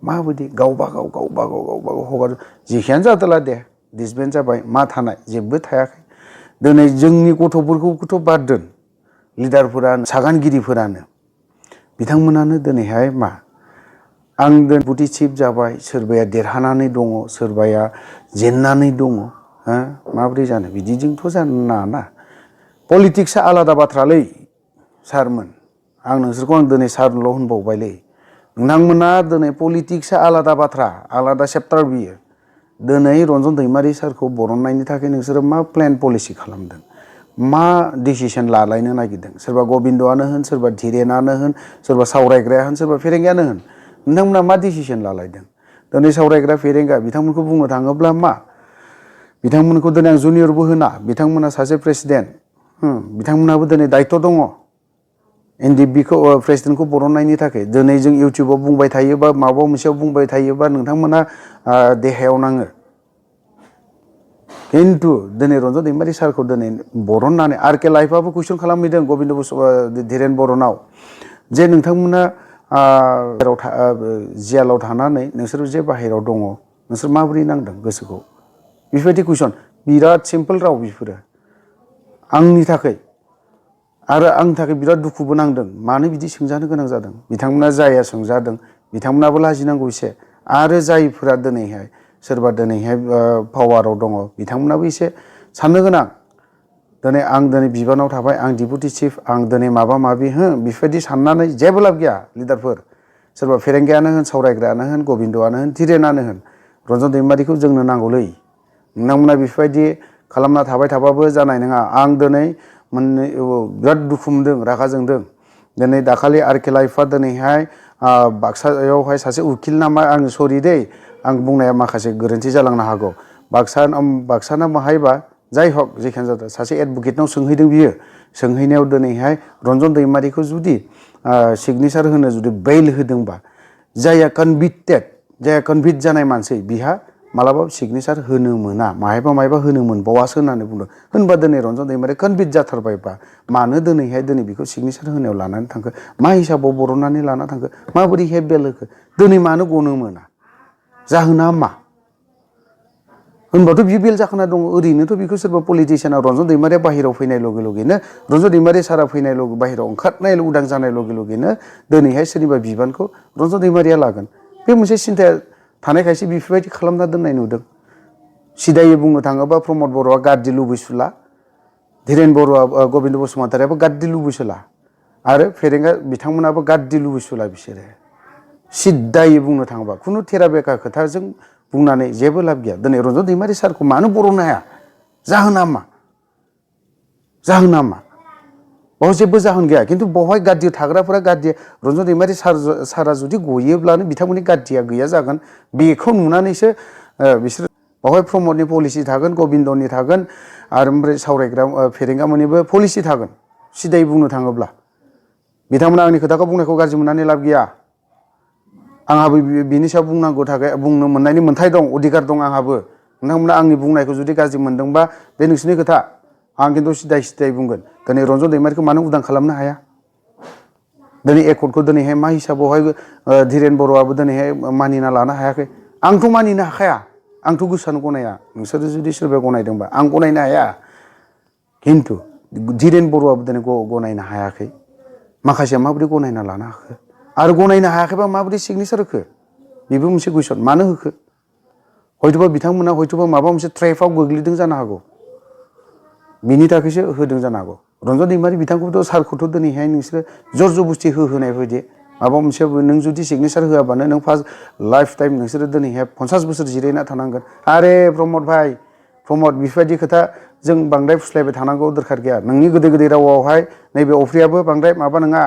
माबायदि गावबा गाव हगार जेखियानो जादोला दे डिसबेन्ड जाबाय मा थानाय जेबो थायाखै दिनै जोंनि गथ'फोरखौथ' बाद दोन लिडारफोरा सागानगिरिफोरानो बिथांमोनानो दिनैहाय मा आं डेपुटि चिफ जाबाय सोरबाया देरहानानै दङ सोरबाया जेननानै दङ हो माबोरै जानो बिदिजोंथ' जानो नाङा पलिटिक्सआ आलादा बाथ्रालै सारमोन आं नोंसोरखौ आं दिनै सारल' होनबावबायलै नोंथांमोना दिनै पलिटिक्सआ आलादा बाथ्रा आलादा चेप्टार बियो दिनै रन्जन दैमारि सारखौ बरननायनि थाखाय नोंसोरो मा प्लेन पलिसि खालामदों मा डिसिसन लालायनो नागिरदों सोरबा गबिन्दआनो होन सोरबा धीरेनानो होन सोरबा सावरायग्राया होन सोरबा फेरेंगायानो होन नोंथांमोना मा डिसिसन लालायदों दिनै सावरायग्रा फेरेंगा बिथांमोनखौ बुंनो थाङोब्ला मा बिथांमोनखौ दिनै आं जुनियरबो होना बिथांमोना सासे प्रेसिडेन्ट बिथांमोनाबो दिनै दायित्व दङ एनडिएफबिखौ प्रेसिडेन्टखौ बरननायनि थाखाय दिनै जों इउटुबाव बुंबाय थायोबा माबा मोनसेयाव बुंबाय थायोबा नोंथांमोना देहायाव नाङो खिन्थु दिनै रन्जन दैमारि सारखौ दिनै बरननानै आर के लाइफआबो कुइसन खालामहैदों गबिन्द धीरेन बरनाव जे नोंथांमोना जियालाव थानानै नोंसोर जे बाहेरायाव दङ नोंसोर माबोरै नांदों गोसोखौ बेफोरबायदि कुइसन बिराद सिम्पोल राव बेफोरो आंनि थाखाय आरो आंनि थाखाय बिराद दुखुबो नांदों मानो बिदि सोंजानो गोनां जादों बिथांमोना जाया सोंजादों बिथांमोनाबो लाजिनांगौ एसे आरो जायफोरा दिनैहाय सोरबा दिनैहाय पावाराव दङ बिथांमोनाबो एसे साननो गोनां दिनै आं दिनै बिबानाव थाबाय आं डिपुटि चिफ आं दिनै माबा माबि बेफोरबायदि साननानै जेबो लाब गैया लिडारफोर सोरबा फेरेंगायानो होन सावरायग्रायानो होन गबिन्दआनो होन धीरेनानो होन रन्जन दैमारिखौ जोंनो नांगौलै नोंथांमोना बेफोरबायदि खालामना थाबाय थाबाबो जानाय नङा आं दिनै बिराद दुखु मोनदों रागा जोंदों दिनै दाखालि आर के लाइफआ दिनैहाय बाक्सायावहाय सासे उकिल नामा आं सरि दै आं बुंनाया माखासे गोरोन्थि जालांनो हागौ बाक्साना माहायबा जाय हक जेखियानो जादों सासे एडभकेटनाव सोंहैदों बियो सोंहैनायाव दिनैहाय रन्जन दैमारिखौ जुदि सिगनेसार होनो जुदि बेल होदोंबा जाया कनभिक्ट जानाय मानसि बिहा मालाबा सिगनेसार होनो मोना माहायबा होनो मोनबावासो होननानै बुंदों होनबा दिनै रन्जन दैमारि कनभिक्ट जाथारबायबा मानो दिनैहाय बेखौ सिगनेसार होनायाव लानानै थांखो मा हिसाबाव बरननानै लाना थांखो माबोरैहाय बेल होखो दिनै मानो गनो मोना जाहोना मा होनबाथ' बियो बेल जाखाना दङ ओरैनोथ' बेखौ सोरबा पलिटिसियाना रन्जन दैमारिया बाहेरायाव फैनाय लगे लगेनो रन्जन दैमारि सारा फैनाय बाहेरायाव ओंखारनाय उदां जानाय लगे लगेनो दिनैहाय सोरनिबा बिबानखौ रन्जन दैमारिया लागोन बे मोनसे सिन्थाया थानायखायसो बेफोरबायदि खालामना दोननाय नुदों सिदायै बुंनो थाङोबा प्रमद बर'आ गाद्दि लुबैसुला धीरेन बर'आ गबिन्द बसुमतारियाबो गाद्दि लुबैसुला आरो फेरेंगा बिथांमोनाबो गाद्दि लुबैसुला बिसोरो सिद्दायै बुंनो थाङोबा खुनु थेरा बेका खोथाजों बुंनानै जेबो लाब गैया दिनै रन्जन दैमारि सारखौ मानो बरननो हाया जाहोना मा बाव जेबो जाहोन गैया खिन्थु बावहाय गाद्दि थाग्राफोरा गाद्दि रन्जन दैमारि सारा जुदि गयोब्लानो बिथांमोननि गाद्दिया गैया जागोन बेखौ नुनानैसो बिसोर बावहाय प्रमदनि पलिसि थागोन गबिन्दनि थागोन आरो ओमफ्राय सावरायग्रा फेरेंगामोननिबो पलिसि थागोन सिदायै बुंनो थाङोब्ला बिथांमोना आंनि खोथाखौ बुंनायखौ गाज्रि मोननानै लाब गैया आंहाबो बिनि सायाव बुंनांगौ थाखाय बुंनो मोननायनि मोन्थाय दं अधिकार दं आंहाबो नोंथांमोना आंनि बुंनायखौ जुदि गाज्रि मोनदोंबा बे नोंसोरनि खोथा आं खिन्थु सिदायै बुंगोन दिनै रन्जन दैमारिखौ मानो उदां खालामनो हाया दिनै एकर्डखौ दिनैहाय मा हिसाबावहाय धीरेन बर'आबो दिनैहाय मानिना लानो हायाखै आंथ' मानिनो हाखाया आंथ' गोसोआनो गनाया नोंसोरो जुदि सोरबा गनायदोंबा आं गनायनो हाया खिन्थु धीरेन बर'आबो दिनै गनायनो हायाखै माखासेया माबोरै गनायना लानो हाखो आरो गनायनो हायाखैबा माबोरै सिगनेसार होखो बेबो मोनसे कुइसन मानो होखो हयथ'बा बिथांमोना हयथ'बा माबा मोनसे ट्रेपआव गोग्लैदों जानो हागौ बिनि थाखायसो होदों जानो हागौ रन्जन दैमारि बिथांखौथ' सारखौथ' दिनैहाय नोंसोरो जर जबस्थि होहोनाय बायदि माबा मोनसे नों जुदि सिगनेसार होआबानो नों फार्स्ट लाइफ टाइम नोंसोरो दिनैहाय 50 बोसोर जिरायना थानांगोन आरे प्रमद बेफोरबायदि खोथा जों बांद्राय फुस्लायबाय थानांगौ दरखार गैया नोंनि गोदै गोदै रावावहाय नैबे अफ्रियाबो बांद्राय माबा नङा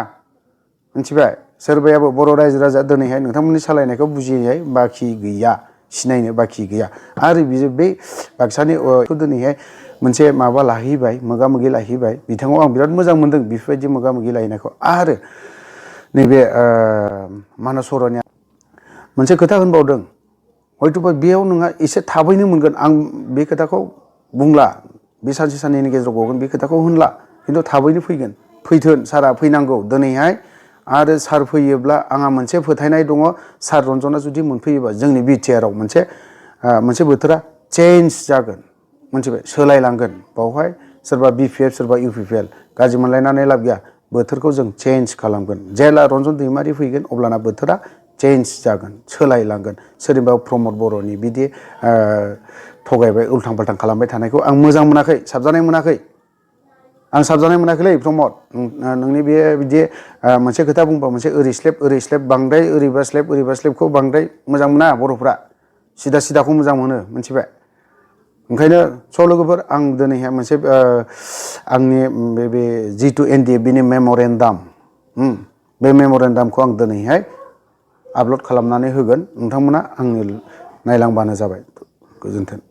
मिथिबाय सोरबायाबो बर' रायजो राजा दिनैहाय नोंथांमोननि सालायनायखौ बुजिनाय बाखि गैया सिनायनो बाखि गैया आरो बियो बे बाक्सानि दिनैहाय मोनसे माबा लाहैबाय मोगा मोगि लाहैबाय बिथाङाव आं बिराद मोजां मोनदों बेफोरबायदि मोगा मोगि लाहैनायखौ आरो नैबे मानास सर'निया मोनसे खोथा होनबावदों हयथ'बा बेयाव नोंहा एसे थाबैनो मोनगोन आं बे खोथाखौ बुंला बे सानसे साननैनि गेजेराव गगोन बे खोथाखौ होनला खिन्थु थाबैनो फैगोन फैथों सारा फैनांगौ दिनैहाय आरो सार फैयोब्ला आंहा मोनसे फोथायनाय दङ सार रन्जना जुदि मोनफैयोबा जोंनि बिटिआरआव मोनसे बोथोरा चेन्ज जागोन मोनथिबाय सोलायलांगोन बावहाय सोरबा बिपिएफ सोरबा इउपिपिएल गाज्रि मोनलायनानै लाब गैया बोथोरखौ जों चेन्ज खालामगोन जेला रन्जन दैमारि फैगोन अब्लाना बोथोरा चेन्ज जागोन सोलायलांगोन सोरनिबा प्रमद बर'नि बिदि थगायबाय उल्थां फाल्थां खालामबाय थानायखौ आं मोजां मोनाखै साबजानाय मोनाखै आं साबजानाय मोनाखैलै प्रमद नोंनि बे बिदि मोनसे खोथा बुंबा मोनसे ओरै स्लेब बांद्राय ओरैबा स्लेबखौ बांद्राय मोजां मोना बर'फ्रा सिदा सिदाखौ मोजां मोनो मोनथिबाय ओंखायनो स' लोगोफोर आं दिनैहाय मोनसे आंनि बे जितु एनडिएफबिनि मेम'रेन्डाम बे मेम'रेन्डामखौ आं दिनैहाय आपल'ड खालामनानै होगोन नोंथांमोना आंनो नायलांबानो जाबाय गोजोन्थों